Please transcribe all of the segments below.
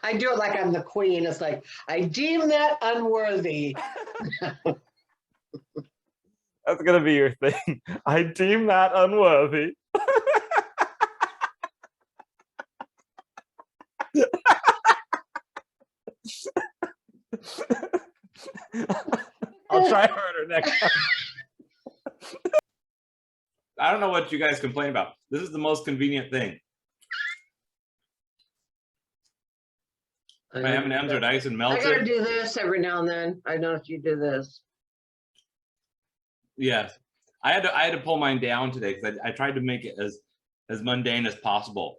I do it like I'm the queen. It's like, I deem that unworthy. That's gonna be your thing. I deem that unworthy. I'll try harder next time. I don't know what you guys complain about. This is the most convenient thing. My M&Ms are nice and melted. I gotta do this every now and then. I noticed you do this. Yes, I had to pull mine down today because I tried to make it as mundane as possible.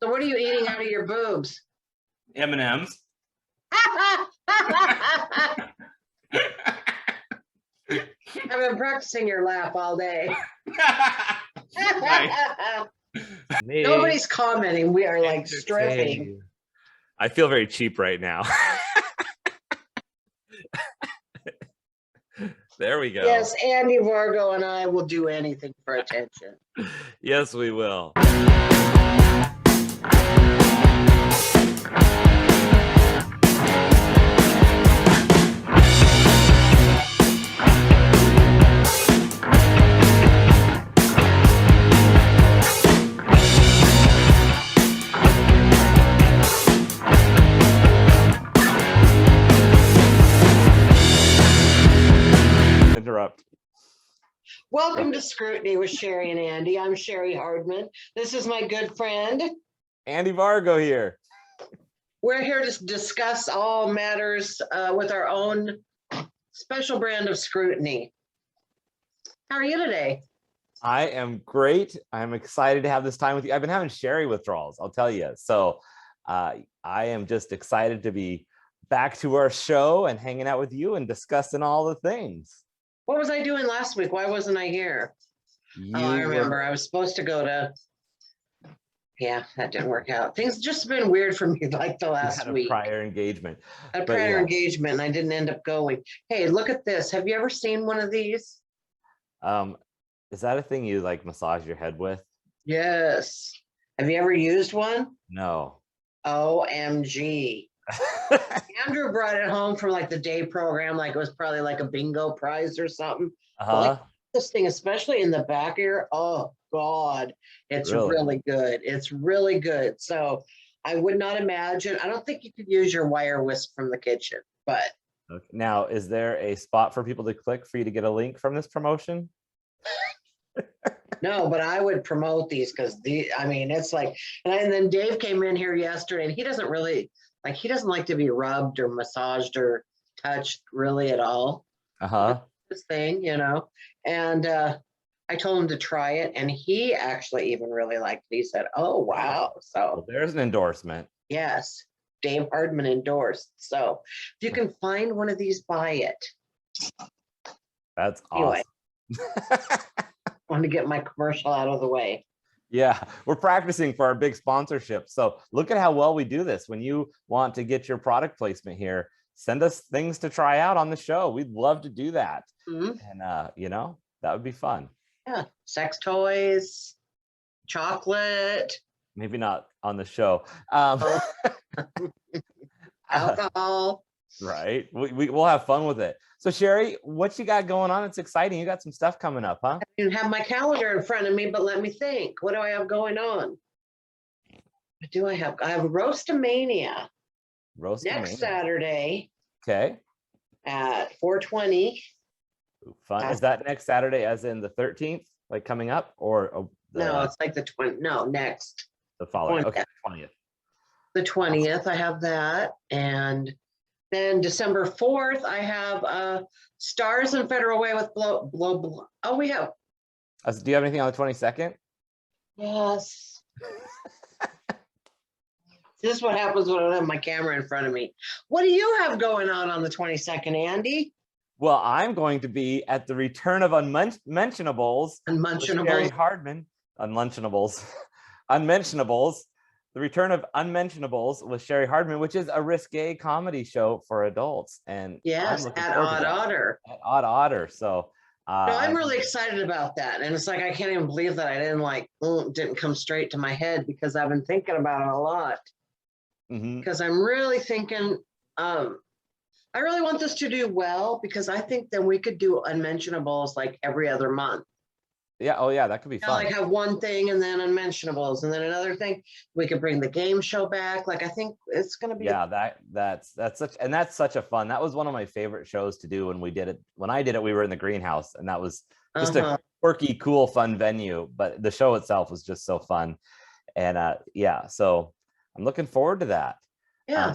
So what are you eating out of your boobs? M&Ms. I've been practicing your laugh all day. Nobody's commenting. We are like stripping. I feel very cheap right now. There we go. Yes, Andy, Vargo, and I will do anything for attention. Yes, we will. Interrupt. Welcome to Scrutiny with Cheri and Andy. I'm Cheri Hardman. This is my good friend, Andy Vargo here. We're here to discuss all matters with our own special brand of scrutiny. How are you today? I am great. I'm excited to have this time with you. I've been having Cheri withdrawals, I'll tell you. So I am just excited to be back to our show and hanging out with you and discussing all the things. What was I doing last week? Why wasn't I here? I remember. I was supposed to go to, yeah, that didn't work out. Things just been weird for me like the last week. Prior engagement. A prior engagement, and I didn't end up going. Hey, look at this. Have you ever seen one of these? Is that a thing you like massage your head with? Yes. Have you ever used one? No. OMG. Andrew brought it home from like the day program, like it was probably like a bingo prize or something. Like this thing, especially in the back here, oh God, it's really good. It's really good. So I would not imagine, I don't think you could use your wire whisk from the kitchen, but. Okay. Now, is there a spot for people to click for you to get a link from this promotion? No, but I would promote these because I mean, it's like, and then Dave came in here yesterday and he doesn't really, like, he doesn't like to be rubbed or massaged or touched really at all. This thing, you know, and I told him to try it and he actually even really liked it. He said, oh, wow. So well, there's an endorsement. Yes, Dave Hardman endorsed. So if you can find one of these, buy it. That's awesome. I want to get my commercial out of the way. Yeah, we're practicing for our big sponsorship. So look at how well we do this. When you want to get your product placement here, send us things to try out on the show. We'd love to do that. And, you know, that would be fun. Yeah, sex toys, chocolate. Maybe not on the show. Alcohol. Right. We'll have fun with it. So Cheri, what you got going on? It's exciting. You got some stuff coming up, huh? I didn't have my calendar in front of me, but let me think. What do I have going on? What do I have? I have Roastamania. Next Saturday. Okay. At 4:20. Fun. Is that next Saturday as in the 13th, like coming up, or no, it's like the 20th. No, next. The following. 20th. Okay, 20th. The 20th, awesome. I have that. And then December 4th, I have Stars and Federal Way with Blow. Oh, we have. Do you have anything on the 22nd? Yes. This is what happens when I don't have my camera in front of me. What do you have going on the 22nd, Andy? Well, I'm going to be at the return of Unmentionables. Unmentionables. Hardman. Unmentionables. Unmentionables. The return of Unmentionables with Cheri Hardman, which is a risque comedy show for adults. And yes, at Odd Otter. At Odd Otter. So no, I'm really excited about that. And it's like, I can't even believe that I didn't come straight to my head because I've been thinking about it a lot. because I'm really thinking, I really want this to do well, because I think then we could do unmentionables like every other month. Yeah. Oh yeah, that could be fun. Like have one thing and then unmentionables and then another thing. We could bring the game show back. Like I think it's gonna be that's such a fun. That was one of my favorite shows to do when we did it. When I did it, we were in the greenhouse, and that was just a quirky, cool, fun venue. But the show itself was just so fun. And so I'm looking forward to that. Yeah.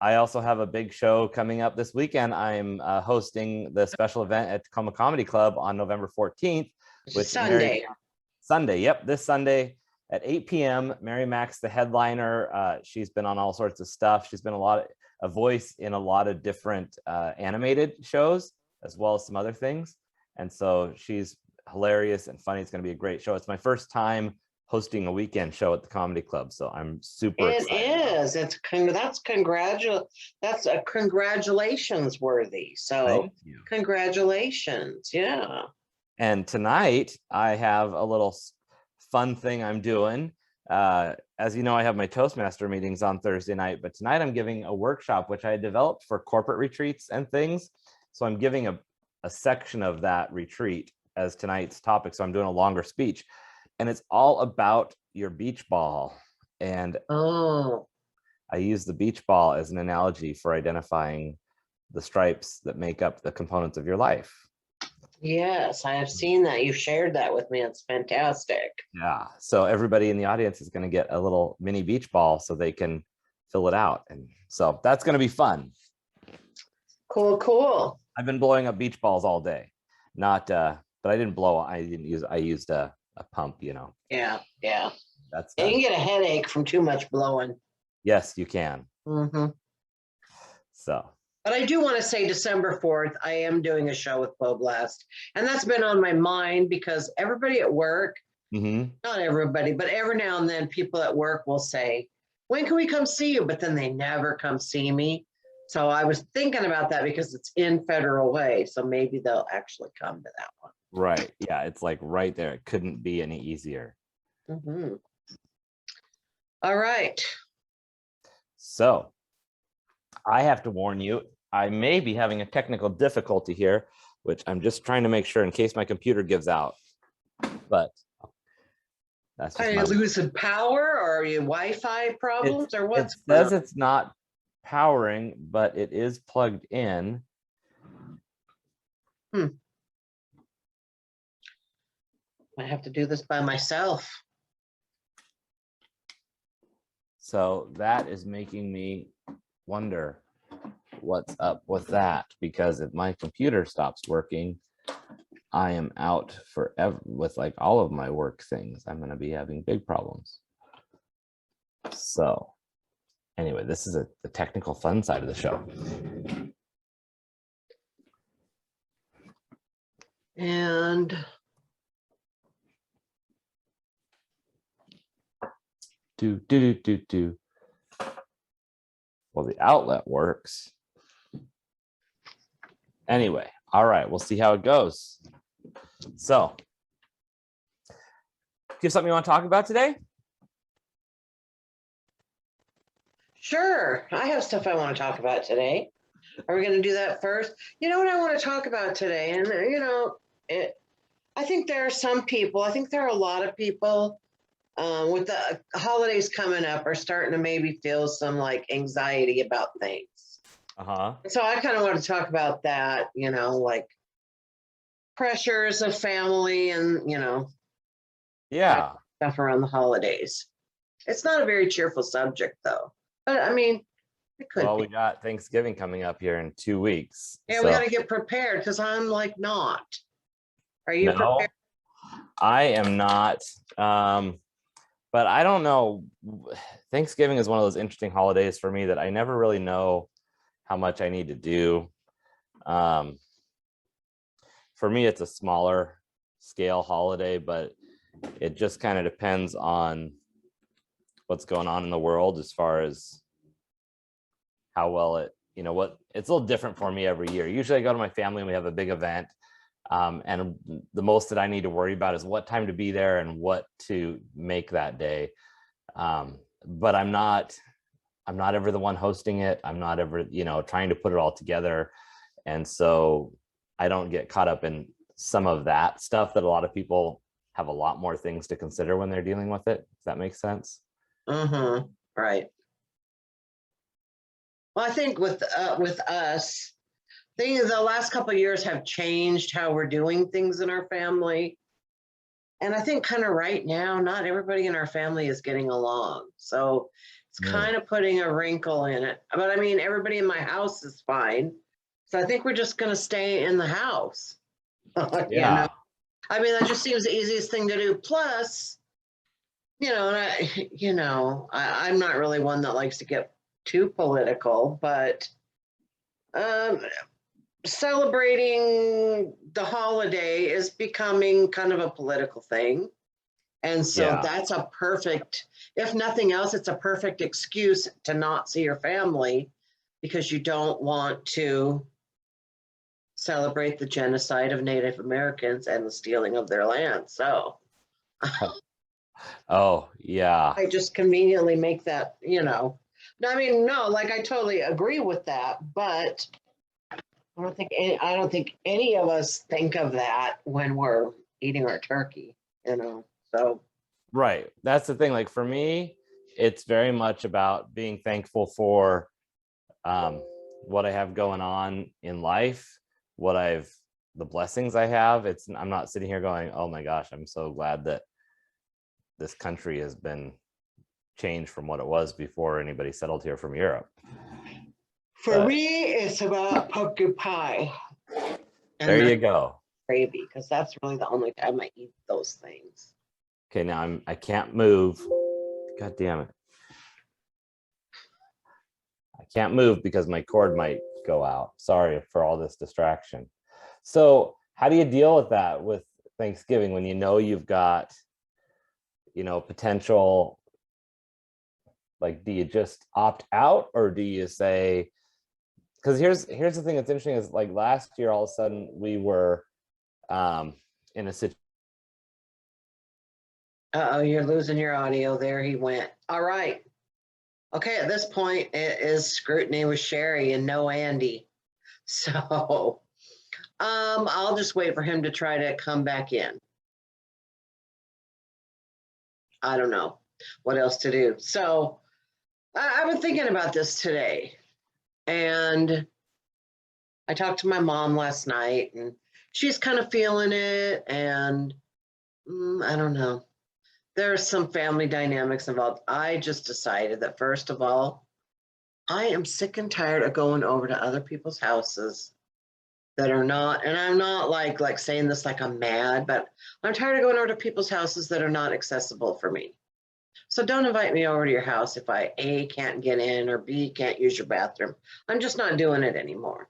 I also have a big show coming up this weekend. I'm hosting the special event at Tacoma Comedy Club on November 14th. With Sunday. Yep, this Sunday at 8 p.m. Mary Mac's the headliner. She's been on all sorts of stuff. She's been a voice in a lot of different animated shows, as well as some other things. And so she's hilarious and funny. It's going to be a great show. It's my first time hosting a weekend show at the comedy club, so I'm super excited. It is. That's a congratulations worthy. So congratulations. Yeah. And tonight I have a little fun thing I'm doing. As you know, I have my Toastmaster meetings on Thursday night, but tonight I'm giving a workshop which I developed for corporate retreats and things. So I'm giving a section of that retreat as tonight's topic. So I'm doing a longer speech, and it's all about your beach ball. And I use the beach ball as an analogy for identifying the stripes that make up the components of your life. Yes, I have seen that. You've shared that with me. It's fantastic. Yeah. So everybody in the audience is going to get a little mini beach ball so they can fill it out. And so that's going to be fun. Cool. I've been blowing up beach balls all day. But I used a pump, Yeah. That's you can get a headache from too much blowing. Yes, you can. So. But I do want to say December 4th, I am doing a show with Bo Blast. And that's been on my mind because everybody at work, not everybody, but every now and then people at work will say, when can we come see you? But then they never come see me. So I was thinking about that because it's in Federal Way. So maybe they'll actually come to that one. Right. Yeah, it's like right there. It couldn't be any easier. All right. So I have to warn you, I may be having a technical difficulty here, which I'm just trying to make sure in case my computer gives out. But that's just are you losing power, or are you Wi-Fi problems, or what? It says it's not powering, but it is plugged in. I have to do this by myself. So that is making me wonder what's up with that, because if my computer stops working, I am out forever with like all of my work things. I'm going to be having big problems. So anyway, this is the technical fun side of the show. And well, the outlet works. Anyway, all right, we'll see how it goes. So, do you have something you want to talk about today? Sure, I have stuff I want to talk about today. Are we going to do that first? You know what I want to talk about today? And, I think there are some people, I think there are a lot of people with the holidays coming up are starting to maybe feel some like anxiety about things. So I kind of want to talk about that, like pressures of family and, stuff around the holidays. It's not a very cheerful subject though, but I mean, it could be. We got Thanksgiving coming up here in 2 weeks. Yeah, so we got to get prepared because I'm like not. Are you prepared? I am not. But I don't know. Thanksgiving is one of those interesting holidays for me that I never really know how much I need to do. For me, it's a smaller scale holiday, but it just kind of depends on what's going on in the world as far as how well it's a little different for me every year. Usually I go to my family and we have a big event. And the most that I need to worry about is what time to be there and what to make that day. But I'm not I'm not ever the one hosting it. I'm not ever, trying to put it all together. And so I don't get caught up in some of that stuff that a lot of people have a lot more things to consider when they're dealing with it. If that makes sense. Mm-hmm. Right. Well, I think with us, things the last couple of years have changed how we're doing things in our family. And I think kind of right now, not everybody in our family is getting along. So it's kind of putting a wrinkle in it. But I mean, everybody in my house is fine. So I think we're just going to stay in the house. Yeah. I mean, that just seems the easiest thing to do. Plus, and I'm not really one that likes to get too political, but celebrating the holiday is becoming kind of a political thing. And so that's a perfect, if nothing else, it's a perfect excuse to not see your family because you don't want to celebrate the genocide of Native Americans and the stealing of their land. So oh yeah, I just conveniently make that, I mean, no, like I totally agree with that, but I don't think any of us think of that when we're eating our turkey, so. right. That's the thing. Like for me, it's very much about being thankful for what I have going on in life, the blessings I have. I'm not sitting here going, oh my gosh, I'm so glad that this country has been changed from what it was before anybody settled here from Europe. For me, it's about pumpkin pie. And there you go. Gravy, because that's really the only time I eat those things. Okay, now I can't move. God damn it. I can't move because my cord might go out. Sorry for all this distraction. So how do you deal with that with Thanksgiving when you've got, potential, like, do you just opt out or do you say, because here's the thing that's interesting is like last year, all of a sudden we were in a situation. Uh-oh, you're losing your audio there. He went. All right. Okay, at this point, it is Scrutiny with Cheri and no Andy. So I'll just wait for him to try to come back in. I don't know what else to do. So I've been thinking about this today. And I talked to my mom last night, and she's kind of feeling it. And I don't know. There's some family dynamics involved. I just decided that, first of all, I am sick and tired of going over to other people's houses that are not, and I'm not like saying this like I'm mad, but I'm tired of going over to people's houses that are not accessible for me. So don't invite me over to your house if I A, can't get in, or B, can't use your bathroom. I'm just not doing it anymore.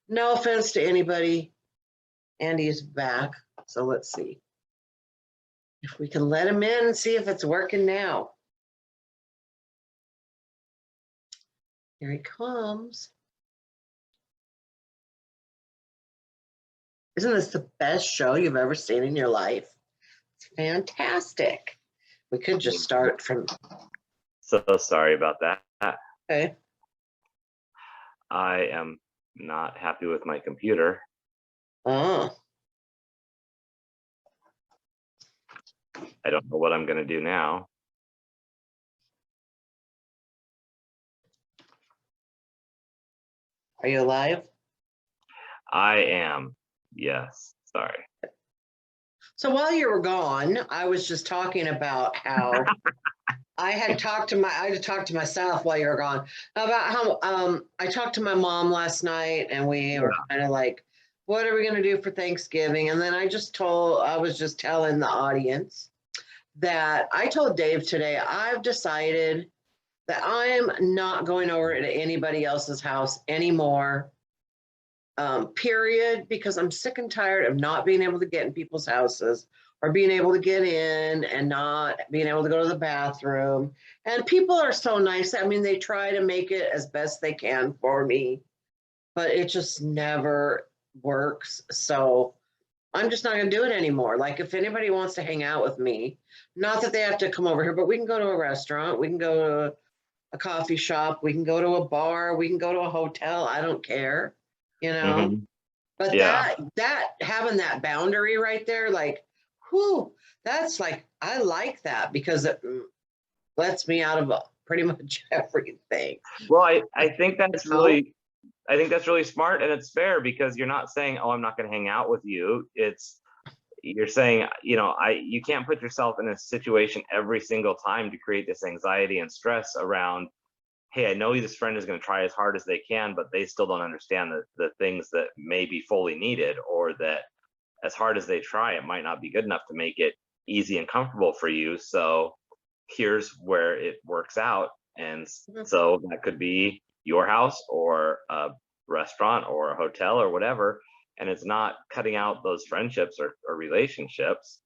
No offense to anybody. Andy is back, so let's see if we can let him in and see if it's working now. Here he comes. Isn't this the best show you've ever seen in your life? It's fantastic. We could just start from. So sorry about that. Okay. I am not happy with my computer. Oh. I don't know what I'm going to do now. Are you alive? I am. Yes. Sorry. So while you were gone, I was just talking about how I had talked to myself while you were gone about how I talked to my mom last night, and we were kind of like, what are we going to do for Thanksgiving? And then I was just telling the audience that I told Dave today, I've decided that I'm not going over to anybody else's house anymore, period, because I'm sick and tired of not being able to get in people's houses or being able to get in and not being able to go to the bathroom. And people are so nice. I mean, they try to make it as best they can for me, but it just never works. So I'm just not going to do it anymore. Like, if anybody wants to hang out with me, not that they have to come over here, but we can go to a restaurant. We can go to a coffee shop, we can go to a bar, we can go to a hotel. I don't care, you know. But that having that boundary right there, like, whew, that's like, I like that because it lets me out of pretty much everything. Well, I think that's really, I think that's really smart, and it's fair, because you're not saying, oh, I'm not going to hang out with you. You're saying, you know, you can't put yourself in a situation every single time to create this anxiety and stress around, hey, I know this friend is going to try as hard as they can, but they still don't understand the things that may be fully needed, or that as hard as they try, it might not be good enough to make it easy and comfortable for you. So here's where it works out. And so that could be your house or a restaurant or a hotel or whatever. And it's not cutting out those friendships or relationships.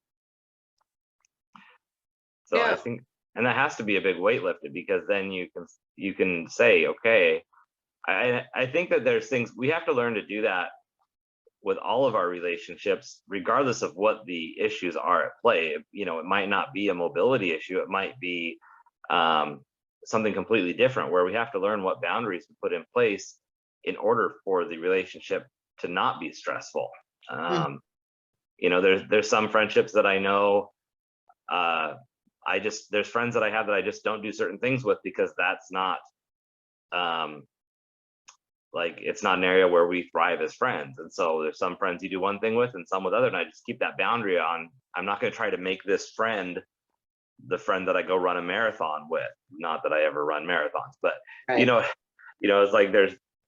So I think, and that has to be a big weight lifted, because then you can say, okay, I think that there's things we have to learn to do that with all of our relationships, regardless of what the issues are at play. You know, it might not be a mobility issue. It might be something completely different, where we have to learn what boundaries to put in place in order for the relationship to not be stressful. You know, there's some friendships that I know, there's friends that I have that I just don't do certain things with, because that's not, like, it's not an area where we thrive as friends. And so there's some friends you do one thing with and some with other, and I just keep that boundary on. I'm not going to try to make this friend the friend that I go run a marathon with. Not that I ever run marathons, but you know, it's like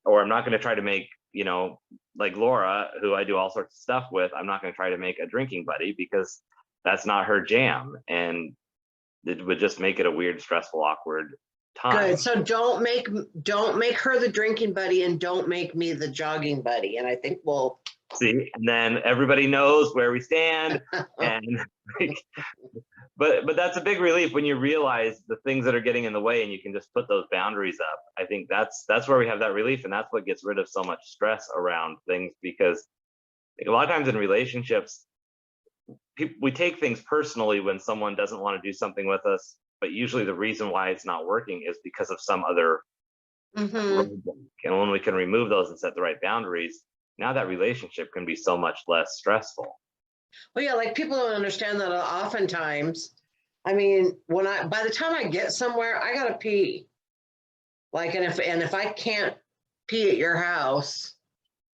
or I'm not going to try to make, you know, like Laura, who I do all sorts of stuff with, I'm not going to try to make a drinking buddy, because that's not her jam. And it would just make it a weird, stressful, awkward time. Good. So don't make her the drinking buddy, and don't make me the jogging buddy. And I think we'll see, and then everybody knows where we stand. And but that's a big relief when you realize the things that are getting in the way, and you can just put those boundaries up. I think that's where we have that relief, and that's what gets rid of so much stress around things, because a lot of times in relationships, we take things personally when someone doesn't want to do something with us, but usually the reason why it's not working is because of some other roadblock. And when we can remove those and set the right boundaries, now that relationship can be so much less stressful. Well, yeah, like, people don't understand that oftentimes. I mean, by the time I get somewhere, I gotta pee. Like, and if I can't pee at your house,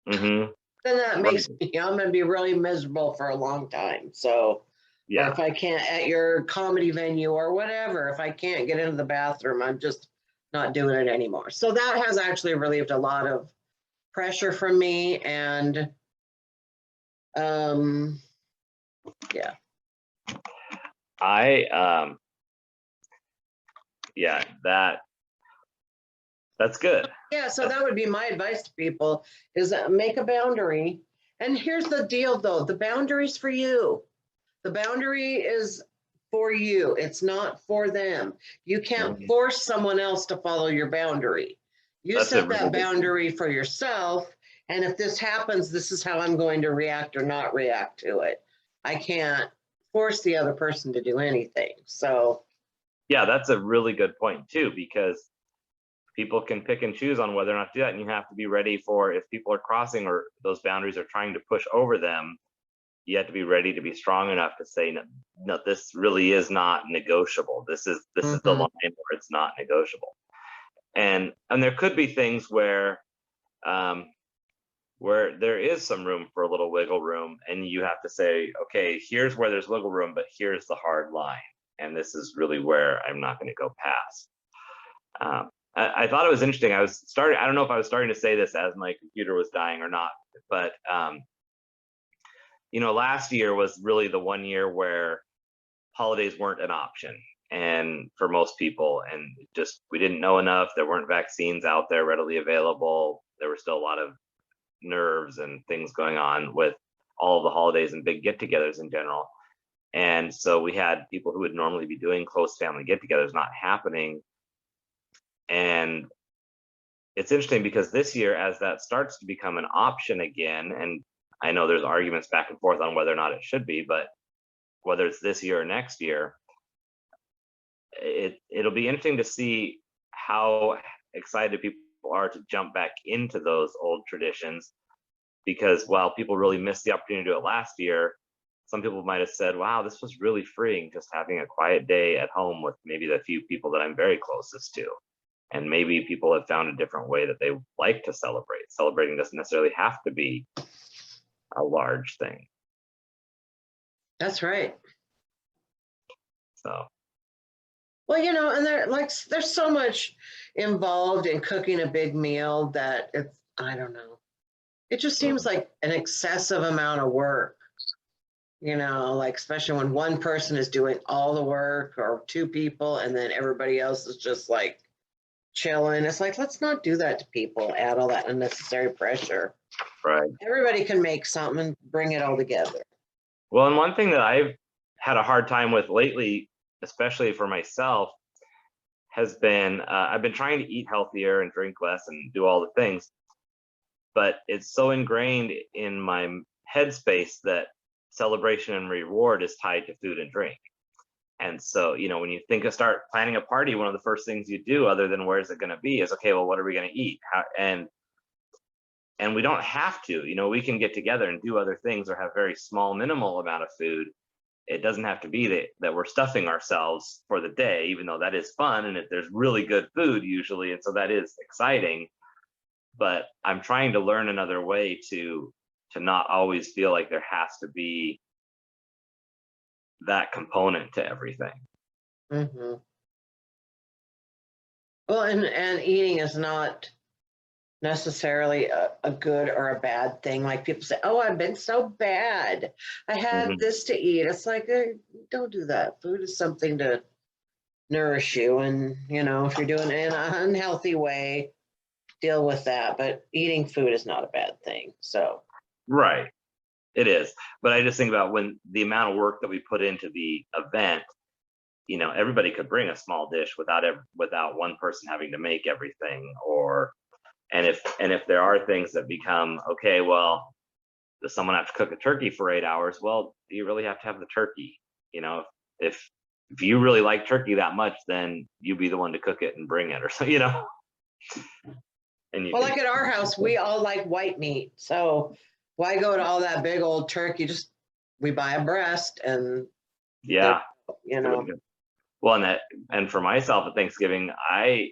then that makes me, I'm gonna be really miserable for a long time. So, or if I can't at your comedy venue or whatever, if I can't get into the bathroom, I'm just not doing it anymore. So that has actually relieved a lot of pressure from me. And yeah. That's good. Yeah, so that would be my advice to people, is make a boundary. And here's the deal, though. The boundary's for you. The boundary is for you. It's not for them. You can't force someone else to follow your boundary. You set that boundary for yourself. And if this happens, this is how I'm going to react or not react to it. I can't force the other person to do anything. So yeah, that's a really good point too, because people can pick and choose on whether or not to do that. And you have to be ready for, if people are crossing or those boundaries are trying to push over them, you have to be ready to be strong enough to say, no, this really is not negotiable. This is the line where it's not negotiable. And there could be things where there is some room for a little wiggle room, and you have to say, okay, here's where there's wiggle room, but here's the hard line. And this is really where I'm not going to go past. I thought it was interesting. I don't know if I was starting to say this as my computer was dying or not, but you know, last year was really the one year where holidays weren't an option, and for most people, and just, we didn't know enough. There weren't vaccines out there readily available. There were still a lot of nerves and things going on with all of the holidays and big get-togethers in general. And so we had people who would normally be doing close family get-togethers not happening. And it's interesting because this year, as that starts to become an option again, and I know there's arguments back and forth on whether or not it should be, but whether it's this year or next year, it'll be interesting to see how excited people are to jump back into those old traditions, because while people really missed the opportunity to do it last year, some people might have said, wow, this was really freeing, just having a quiet day at home with maybe the few people that I'm very closest to. And maybe people have found a different way that they like to celebrate. Celebrating doesn't necessarily have to be a large thing. That's right. So, well, and there's so much involved in cooking a big meal that I don't know. It just seems like an excessive amount of work, like especially when one person is doing all the work or two people and then everybody else is just like chilling. It's like, let's not do that to people, add all that unnecessary pressure. right. Everybody can make something and bring it all together. Well, and one thing that I've had a hard time with lately, especially for myself, has been I've been trying to eat healthier and drink less and do all the things, but it's so ingrained in my headspace that celebration and reward is tied to food and drink. And so, when you start planning a party, one of the first things you do, other than where's it going to be, is, okay, well, what are we going to eat? And we don't have to, we can get together and do other things or have very small, minimal amount of food. It doesn't have to be that we're stuffing ourselves for the day, even though that is fun and there's really good food usually. And so that is exciting. But I'm trying to learn another way to not always feel like there has to be that component to everything. Mm-hmm. Well, and eating is not necessarily a good or a bad thing. Like people say, oh, I've been so bad, I had this to eat. It's like, don't do that. Food is something to nourish you, and if you're doing it in an unhealthy way, deal with that. But eating food is not a bad thing. So right, it is. But I just think about when the amount of work that we put into the event, everybody could bring a small dish without one person having to make everything. And if there are things that become, okay, well, does someone have to cook a turkey for 8 hours? Well, do you really have to have the turkey? If you really like turkey that much, then you be the one to cook it and bring it, or so, And well, like at our house, we all like white meat. So why go to all that big old turkey? We buy a breast and yeah, Well, and for myself at Thanksgiving, I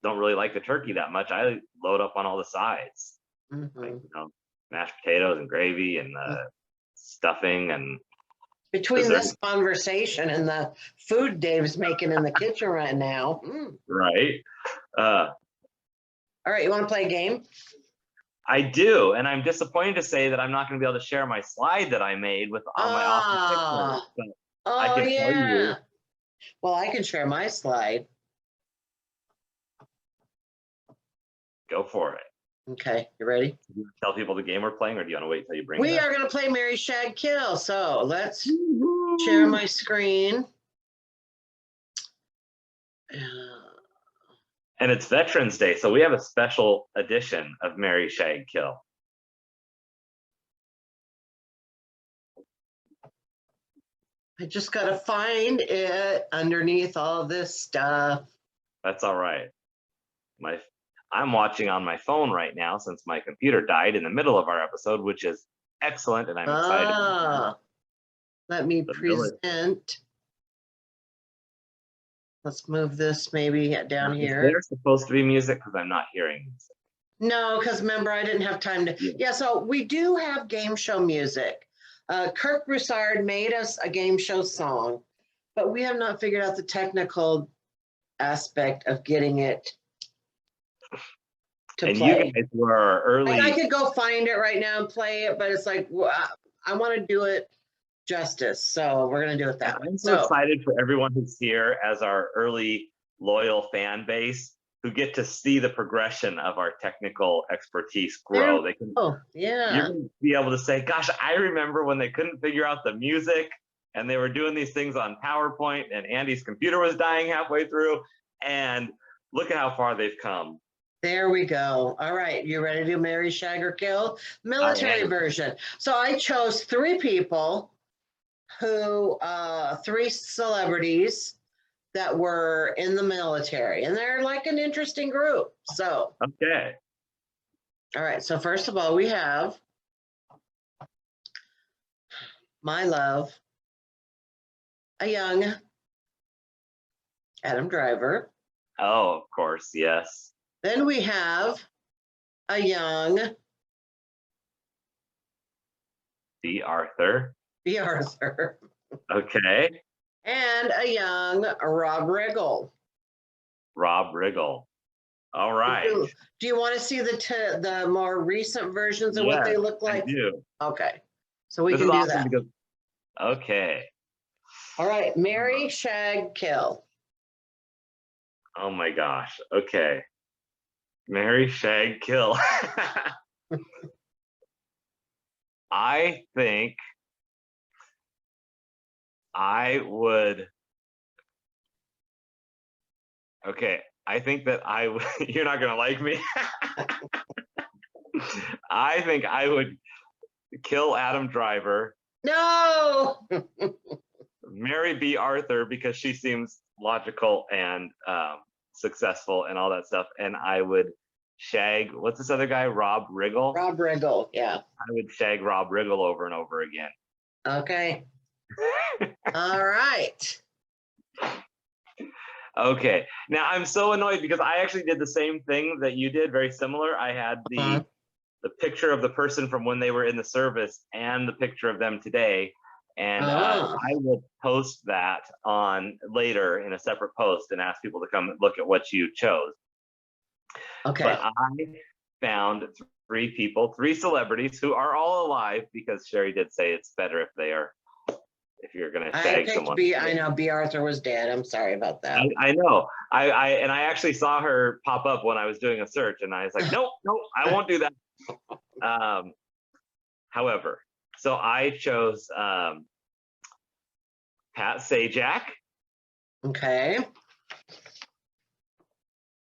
don't really like the turkey that much. I load up on all the sides, like, mashed potatoes and gravy and stuffing. And between this conversation and the food Dave's making in the kitchen right now. Right. All right, you want to play a game? I do, and I'm disappointed to say that I'm not going to be able to share my slide that I made with all my awesome pictures. I can tell you. Well, I can share my slide. Go for it. Okay, you ready? Tell people the game we're playing, or do you want to wait till you bring it up? We are going to play Marry, Shag, Kill. So let's share my screen. And it's Veterans Day, so we have a special edition of Marry, Shag, Kill. I just got to find it underneath all this stuff. That's all right. I'm watching on my phone right now since my computer died in the middle of our episode, which is excellent, and I'm excited. Let me present. Let's move this maybe down here. There's supposed to be music because I'm not hearing music. No, because remember, I didn't have time to. Yeah, so we do have game show music. Kirk Broussard made us a game show song, but we have not figured out the technical aspect of getting it to and play. You guys were early. And I could go find it right now and play it, but it's like, I want to do it justice, so we're going to do it that way. I'm so excited for everyone who's here as our early loyal fan base who get to see the progression of our technical expertise grow. They can, you're going to be able to say, gosh, I remember when they couldn't figure out the music and they were doing these things on PowerPoint and Andy's computer was dying halfway through, and look at how far they've come. There we go. All right, you ready to do Marry, Shag, or Kill? Military version. So I chose 3 people who, 3 celebrities that were in the military, and they're like an interesting group. So, okay. All right. So first of all, we have my love, a young Adam Driver. Oh, of course, yes. Then we have a young B. Arthur. B. Arthur. Okay. And a young Rob Riggle. Rob Riggle. All right. Do you want to see the more recent versions of what they look like? I do. Okay. So we can do that. Because, okay. All right. Marry, shag, kill. Oh my gosh. Okay. Marry, shag, kill. I think I would. Okay. I think that I would. You're not going to like me. I think I would kill Adam Driver. No. Marry B. Arthur because she seems logical and successful and all that stuff. And I would shag, what's this other guy? Rob Riggle? Rob Riggle, yeah. I would shag Rob Riggle over and over again. Okay. All right. Okay. Now I'm so annoyed because I actually did the same thing that you did, very similar. I had the picture of the person from when they were in the service and the picture of them today. And I will post that on later in a separate post and ask people to come look at what you chose. Okay. But I found 3 people, 3 celebrities who are all alive because Cheri did say it's better if they are, if you're going to shag someone. I know B. Arthur was dead. I'm sorry about that. I know. I actually saw her pop up when I was doing a search and I was like, nope, I won't do that. However, so I chose Pat Sajak. Okay.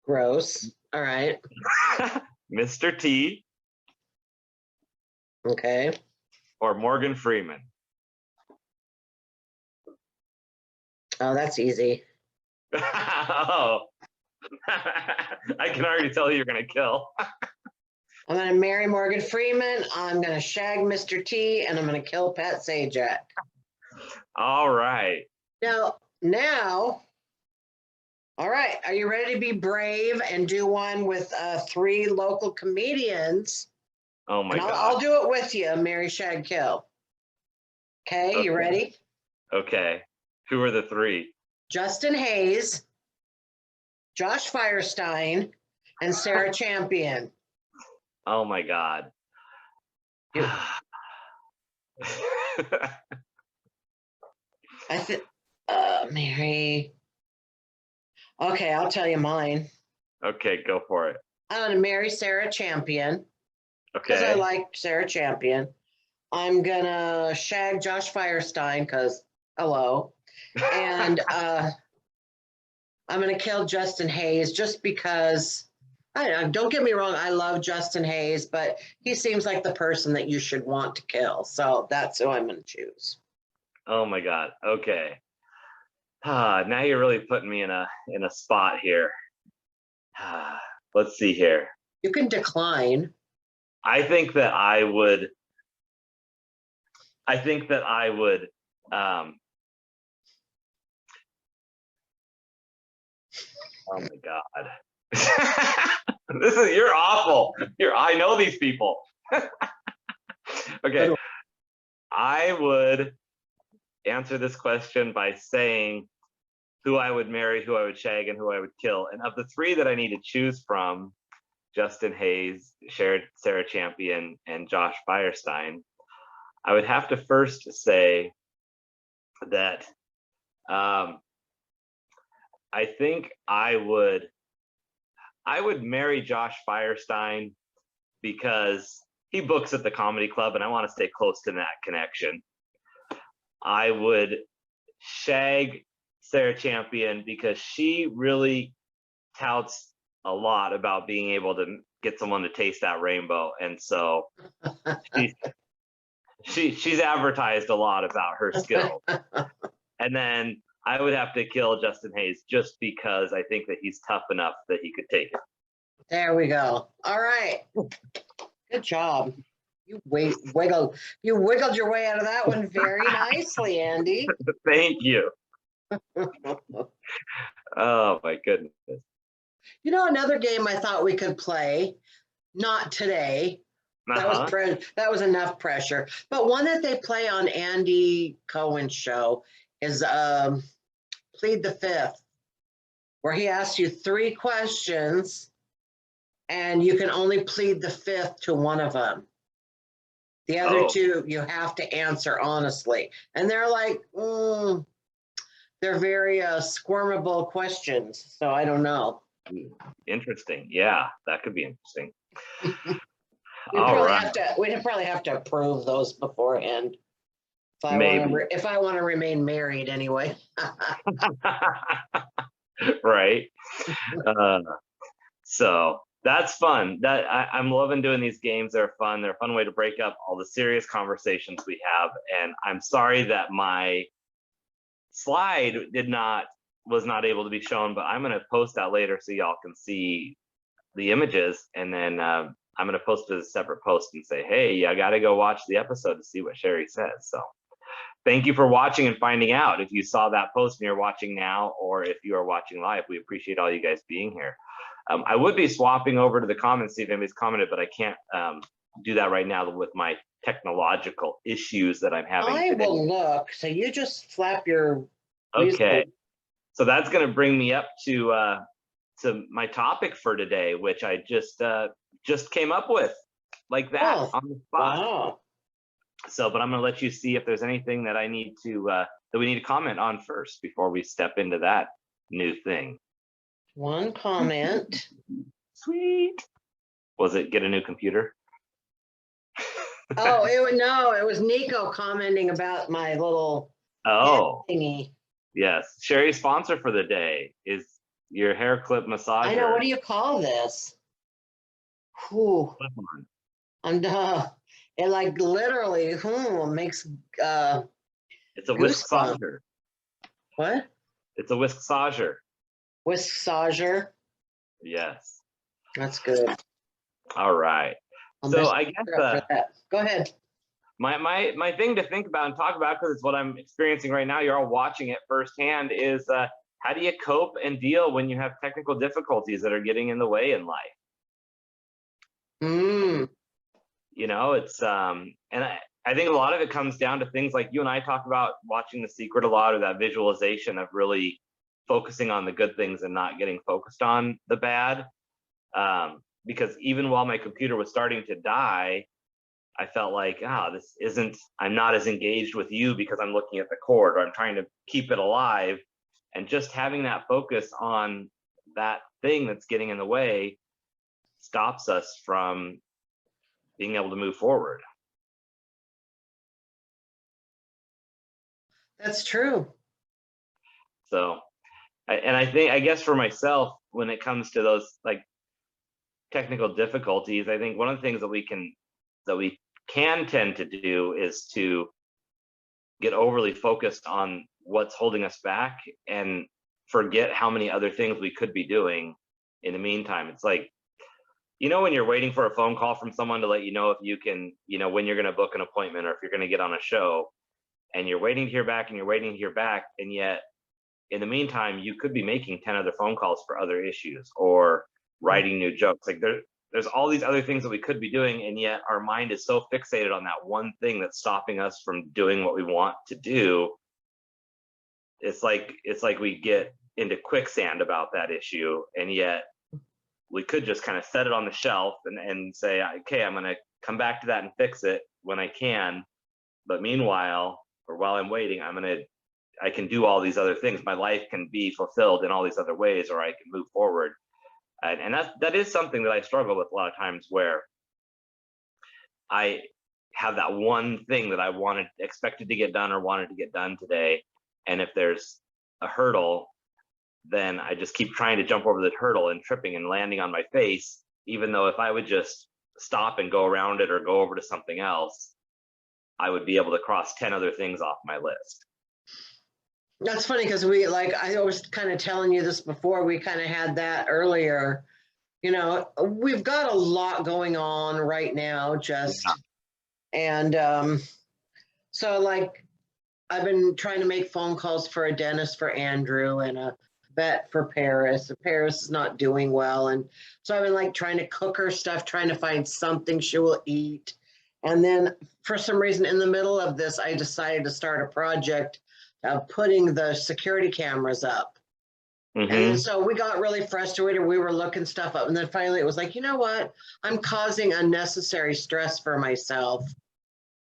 Gross. All right. Mr. T. Okay. Or Morgan Freeman. Oh, that's easy. Oh. I can already tell you're going to kill. I'm going to marry Morgan Freeman. I'm going to shag Mr. T, and I'm going to kill Pat Sajak. All right. Now, all right. Are you ready to be brave and do one with 3 local comedians? Oh my God. I'll do it with you, Mary Shag Kill. Okay, you ready? Okay. Who are the 3? Justin Hayes, Josh Firestein, and Sarah Champion. Oh my God. I think Mary. Okay, I'll tell you mine. Okay, go for it. I'm gonna marry Sarah Champion. Because Okay. I like Sarah Champion. I'm gonna shag Josh Firestein because hello. And I'm gonna kill Justin Hayes just because I don't know, don't get me wrong, I love Justin Hayes, but he seems like the person that you should want to kill. So that's who I'm gonna choose. Oh my God. Okay. Now you're really putting me in a spot here. Let's see here. You can decline. I think that I would. Oh my God. You're awful. I know these people. Okay. I would answer this question by saying who I would marry, who I would shag, and who I would kill. And of the 3 that I need to choose from, Justin Hayes, Sarah Champion, and Josh Firestein, I would have to first say that I think I would marry Josh Firestein because he books at the comedy club and I want to stay close to that connection. I would shag Sarah Champion because she really touts a lot about being able to get someone to taste that rainbow, and so she's advertised a lot about her skill. And then I would have to kill Justin Hayes just because I think that he's tough enough that he could take it. There we go. All right. Good job. You wiggled your way out of that one very nicely, Andy. Thank you. Oh my goodness. You know, another game I thought we could play, not today. That was enough pressure. But one that they play on Andy Cohen's show is Plead the Fifth, where he asks you 3 questions and you can only plead the fifth to one of them. The other 2 you have to answer honestly. And they're like, they're very squirmable questions. So I don't know. Interesting. Yeah, that could be interesting. We'd probably have to approve those beforehand. If I want to remain married anyway. Right. So that's fun. I'm loving doing these games. They're fun. They're a fun way to break up all the serious conversations we have. And I'm sorry that my slide was not able to be shown, but I'm going to post that later so y'all can see the images. And then I'm going to post it as a separate post and say, hey, I got to go watch the episode to see what Cheri says. So thank you for watching and finding out. If you saw that post and you're watching now, or if you are watching live, we appreciate all you guys being here. I would be swapping over to the comments, see if anybody's commented, but I can't do that right now with my technological issues that I'm having today. I will look. So you just flap your... Okay. So that's going to bring me up to my topic for today, which I just came up with like that on the spot. Wow. So, but I'm going to let you see if there's anything that I need to that we need to comment on first before we step into that new thing. One comment. Sweet. Was it get a new computer? Oh, it was Nico commenting about my little thingy. Yes. Cheri's sponsor for the day is your hair clip massager. I know. What do you call this? Whew. I'm it like literally makes it's a whisk-sager. What? It's a whisk-sager. Whisk-sager? Yes. That's good. All right. So I guess go ahead. My thing to think about and talk about, because it's what I'm experiencing right now, you're all watching it firsthand, is how do you cope and deal when you have technical difficulties that are getting in the way in life? You know, it's and I think a lot of it comes down to things like you and I talk about watching The Secret a lot, or that visualization of really focusing on the good things and not getting focused on the bad. Because even while my computer was starting to die, I felt like, I'm not as engaged with you because I'm looking at the cord, or I'm trying to keep it alive. And just having that focus on that thing that's getting in the way stops us from being able to move forward. That's true. So, I guess for myself, when it comes to those like technical difficulties, I think one of the things that we can tend to do is to get overly focused on what's holding us back and forget how many other things we could be doing in the meantime. It's like, you know, when you're waiting for a phone call from someone to let you know if you can, you know, when you're going to book an appointment or if you're going to get on a show, and you're waiting to hear back and you're waiting to hear back, and yet in the meantime you could be making 10 other phone calls for other issues or writing new jokes. Like there's all these other things that we could be doing, and yet our mind is so fixated on that one thing that's stopping us from doing what we want to do. It's like we get into quicksand about that issue, and yet we could just kind of set it on the shelf and say, okay, I'm going to come back to that and fix it when I can. But meanwhile, or while I'm waiting, I can do all these other things. My life can be fulfilled in all these other ways, or I can move forward. And that is something that I struggle with a lot of times, where I have that one thing that I expected to get done or wanted to get done today. And if there's a hurdle, then I just keep trying to jump over the hurdle and tripping and landing on my face, even though if I would just stop and go around it or go over to something else, I would be able to cross 10 other things off my list. That's funny because we like I was kind of telling you this before. We kind of had that earlier. You know, we've got a lot going on right now, Yeah. and so like I've been trying to make phone calls for a dentist for Andrew and a vet for Paris. Paris is not doing well, and so I've been like trying to cook her stuff, trying to find something she will eat. And then for some reason, in the middle of this, I decided to start a project of putting the security cameras up. And so we got really frustrated. We were looking stuff up. And then finally it was like, you know what? I'm causing unnecessary stress for myself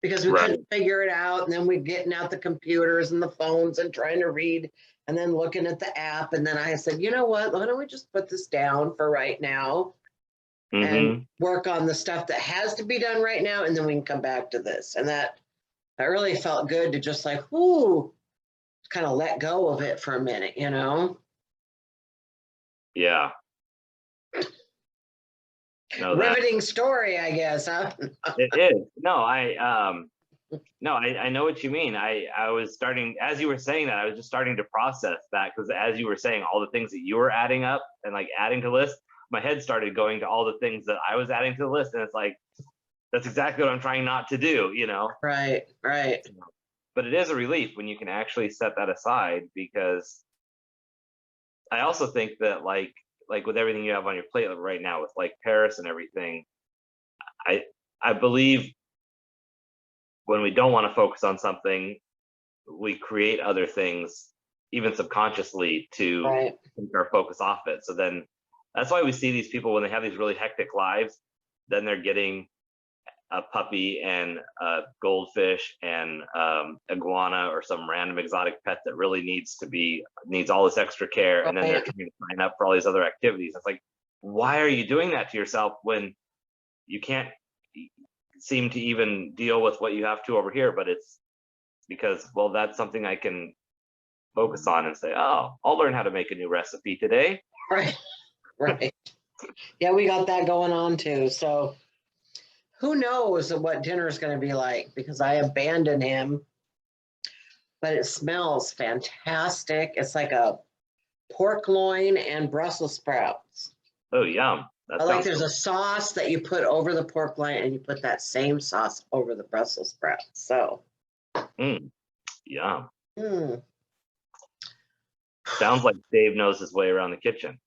because we couldn't figure it out. And then we're getting out the computers and the phones and trying to read and then looking at the app. And then I said, you know what? Why don't we just put this down for right now and work on the stuff that has to be done right now. And then we can come back to this. And that really felt good to just like, ooh, kind of let go of it for a minute, you know? Yeah. No, riveting story, I guess, huh? It is. No, I know what you mean. I was starting, as you were saying that, I was just starting to process that, because as you were saying all the things that you were adding up and like adding to list, my head started going to all the things that I was adding to the list, and it's like, that's exactly what I'm trying not to do, you know? Right. But it is a relief when you can actually set that aside, because I also think that like with everything you have on your plate right now with like Paris and everything, I believe when we don't want to focus on something, we create other things, even subconsciously, to take our focus off it. So then that's why we see these people when they have these really hectic lives, then they're getting a puppy and a goldfish and iguana or some random exotic pet that really needs all this extra care, and then they're trying to sign up for all these other activities. It's like, why are you doing that to yourself when you can't seem to even deal with what you have to over here? But it's because, well, that's something I can focus on and say, oh, I'll learn how to make a new recipe today. Right. Yeah, we got that going on too. So who knows what dinner is going to be like, because I abandoned him, but it smells fantastic. It's like a pork loin and Brussels sprouts. Oh, yum. There's a sauce that you put over the pork loin, and you put that same sauce over the Brussels sprouts. So, yum. Sounds like Dave knows his way around the kitchen.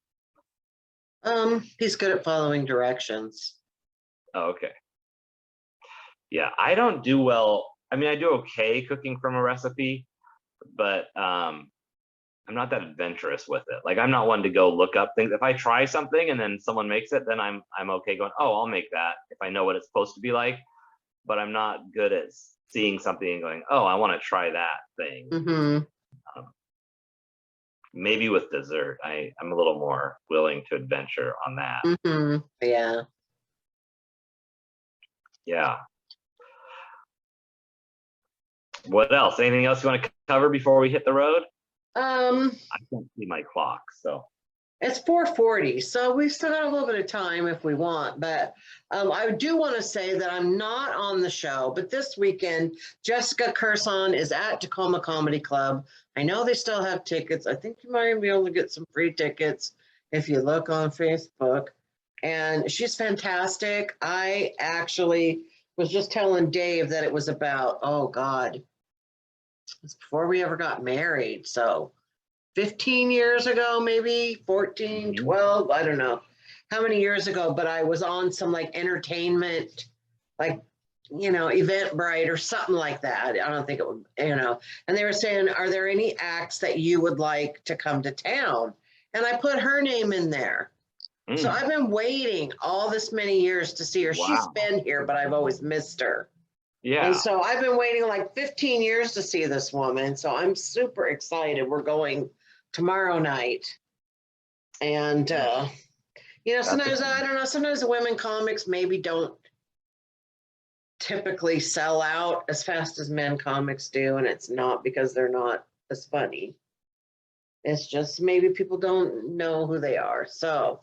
He's good at following directions. Oh, okay. Yeah, I don't do well. I mean, I do okay cooking from a recipe, but I'm not that adventurous with it. Like, I'm not one to go look up things. If I try something and then someone makes it, then I'm okay going, oh, I'll make that if I know what it's supposed to be like. But I'm not good at seeing something and going, oh, I want to try that thing. Maybe with dessert, I'm a little more willing to adventure on that. Yeah. What else? Anything else you want to cover before we hit the road? I can't see my clock, so. It's 4:40, so we've still got a little bit of time if we want. But I do want to say that I'm not on the show, but this weekend, Jessica Curson is at Tacoma Comedy Club. I know they still have tickets. I think you might be able to get some free tickets if you look on Facebook. And she's fantastic. I actually was just telling Dave that it was about, oh God, it's before we ever got married. So 15 years ago, maybe 14, 12, I don't know how many years ago, but I was on some like entertainment, like, Eventbrite or something like that. I don't think it would, and they were saying, are there any acts that you would like to come to town? And I put her name in there. So I've been waiting all this many years to see her. Wow. She's been here, but I've always missed her. Yeah. And so I've been waiting like 15 years to see this woman. So I'm super excited. We're going tomorrow night. And, sometimes, I don't know, sometimes the women comics maybe don't typically sell out as fast as men comics do. And it's not because they're not as funny. It's just maybe people don't know who they are. So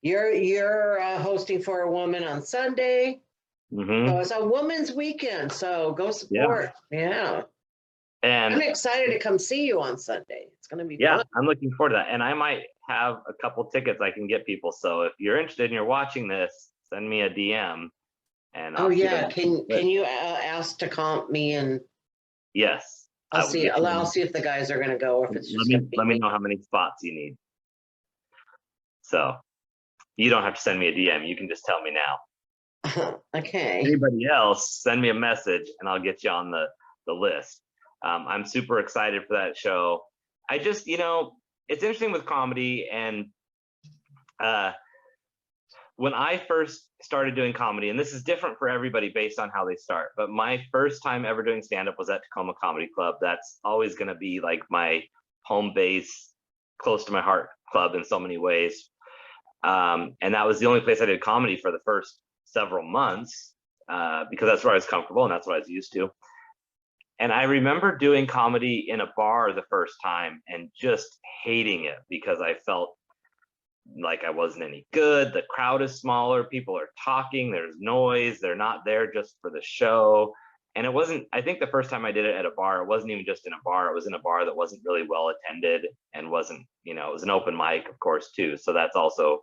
you're hosting for a woman on Sunday. So it's a woman's weekend. So go support. Yeah. And I'm excited to come see you on Sunday. It's going to be yeah, fun. I'm looking forward to that. And I might have a couple tickets I can get people. So if you're interested and you're watching this, send me a DM. And Oh I'll see yeah, them. can you ask to comp me, and Yes, I'll will see. get you I'll see if the guys are going to go, or if it's just going to be let me me. know how many spots you need. So you don't have to send me a DM. You can just tell me now. Okay. Anybody else, send me a message and I'll get you on the list. I'm super excited for that show. I just, it's interesting with comedy, and when I first started doing comedy, and this is different for everybody based on how they start, but my first time ever doing stand-up was at Tacoma Comedy Club. That's always going to be like my home base, close to my heart club in so many ways. And that was the only place I did comedy for the first several months, because that's where I was comfortable and that's what I was used to. And I remember doing comedy in a bar the first time and just hating it because I felt like I wasn't any good. The crowd is smaller, people are talking, there's noise, they're not there just for the show. And it wasn't, I think the first time I did it at a bar, it wasn't even just in a bar, it was in a bar that wasn't really well attended and wasn't, it was an open mic, of course, too. So that's also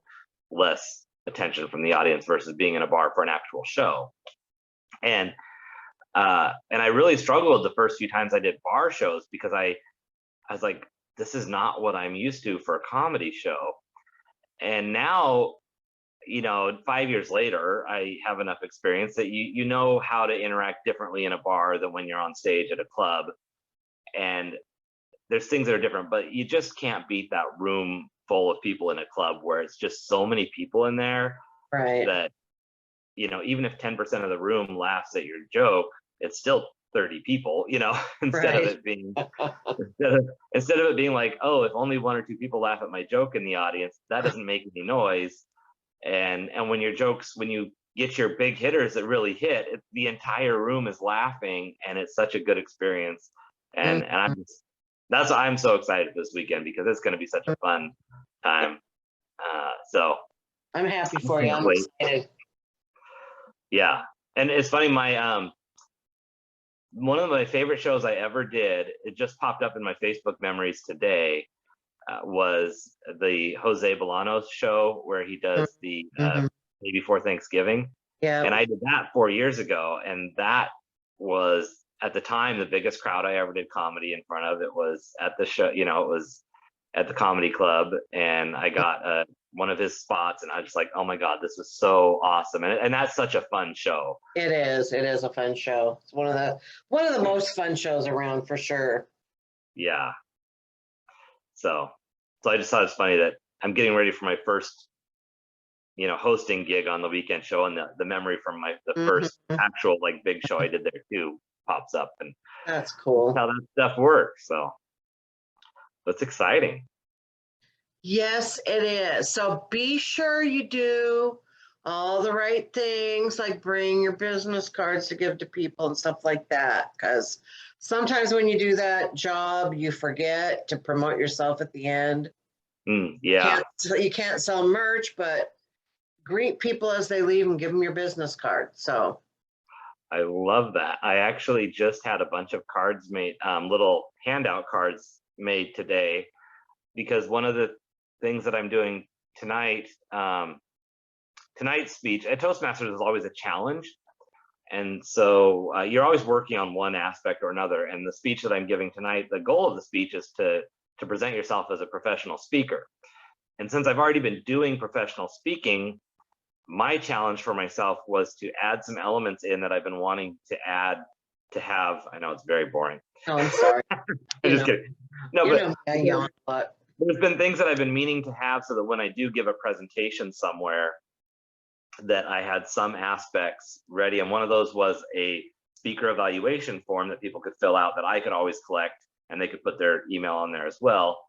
less attention from the audience versus being in a bar for an actual show. And I really struggled the first few times I did bar shows because I was like, this is not what I'm used to for a comedy show. And now, 5 years later, I have enough experience that you know how to interact differently in a bar than when you're on stage at a club. And there's things that are different, but you just can't beat that room full of people in a club where it's just so many people in there, Right. that, even if 10% of the room laughs at your joke, it's still 30 people, instead of it being instead of it being like, oh, if only 1 or 2 people laugh at my joke in the audience, that doesn't make any noise. And when your jokes, when you get your big hitters that really hit, the entire room is laughing, and it's such a good experience. And that's why I'm so excited this weekend, because it's going to be such a fun time. So I'm happy for you. I'm excited. Yeah, and it's funny, my one of my favorite shows I ever did, it just popped up in my Facebook memories today, was the Jose Bolanos show where he does the day before Thanksgiving. Yeah. And I did that 4 years ago, and that was at the time the biggest crowd I ever did comedy in front of. It was at the show, it was at the comedy club, and I got one of his spots, and I was just like, oh my God, this was so awesome. And that's such a fun show. It is a fun show. It's one of the most fun shows around, for sure. Yeah. So I just thought it's funny that I'm getting ready for my first, hosting gig on the weekend show, and the memory from the first actual like big show I did there too pops up, and that's cool. That's how that stuff works. So that's exciting. Yes, it is. So be sure you do all the right things, like bring your business cards to give to people and stuff like that. Because sometimes when you do that job, you forget to promote yourself at the end. Yeah. You can't sell merch, but greet people as they leave and give them your business card. So I love that. I actually just had a bunch of cards made, little handout cards made today, because one of the things that I'm doing tonight, tonight's speech at Toastmasters is always a challenge. And so you're always working on one aspect or another. And the speech that I'm giving tonight, the goal of the speech is to present yourself as a professional speaker. And since I've already been doing professional speaking, my challenge for myself was to add some elements in that I've been wanting to add, to have. I know it's very boring. Oh, I'm sorry. I'm just kidding. No, but I yawn a lot. There's been things that I've been meaning to have, so that when I do give a presentation somewhere, that I had some aspects ready. And one of those was a speaker evaluation form that people could fill out, that I could always collect, and they could put their email on there as well.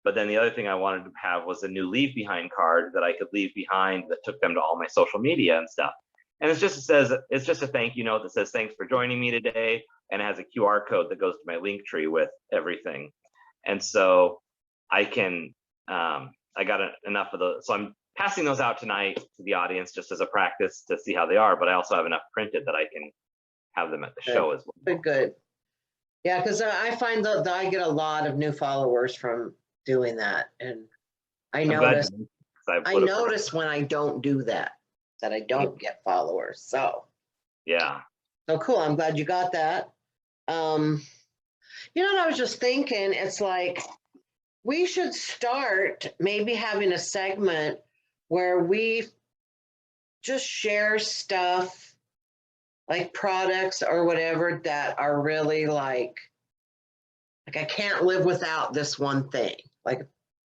But then the other thing I wanted to have was a new leave behind card that I could leave behind, that took them to all my social media and stuff. And it's just a thank you note that says, thanks for joining me today. And it has a QR code that goes to my link tree with everything. And so I can, I got enough of those. So I'm passing those out tonight to the audience just as a practice to see how they are. But I also have enough printed that I can have them at the show as well. Good. Yeah, because I find that I get a lot of new followers from doing that, and I notice when I don't do that I don't get followers. So yeah. So cool. I'm glad you got that. You know what I was just thinking? It's like we should start maybe having a segment where we just share stuff like products or whatever that are really like I can't live without this one thing. Like,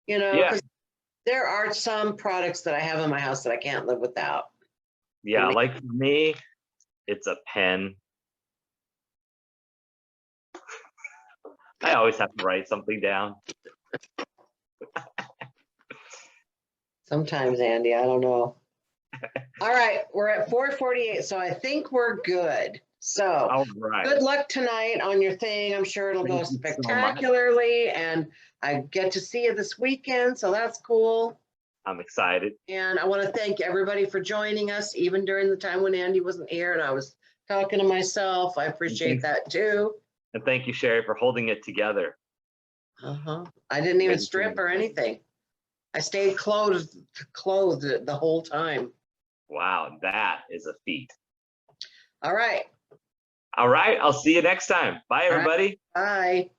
you know, Yeah. 'cause there are some products that I have in my house that I can't live without. Yeah, like for me, it's a pen. I always have to write something down. Sometimes, Andy, I don't know. All right, we're at 4:48, so I think we're good. So All right. Good luck tonight on your thing. I'm sure it'll go spectacularly, and I get to see you this weekend, so that's cool. I'm excited. And I want to thank everybody for joining us, even during the time when Andy wasn't here and I was talking to myself. I appreciate that too. And thank you, Cheri, for holding it together. I didn't even strip or anything. I stayed clothed the whole time. Wow, that is a feat. All right. All right, I'll see you next time. Bye, everybody. Bye.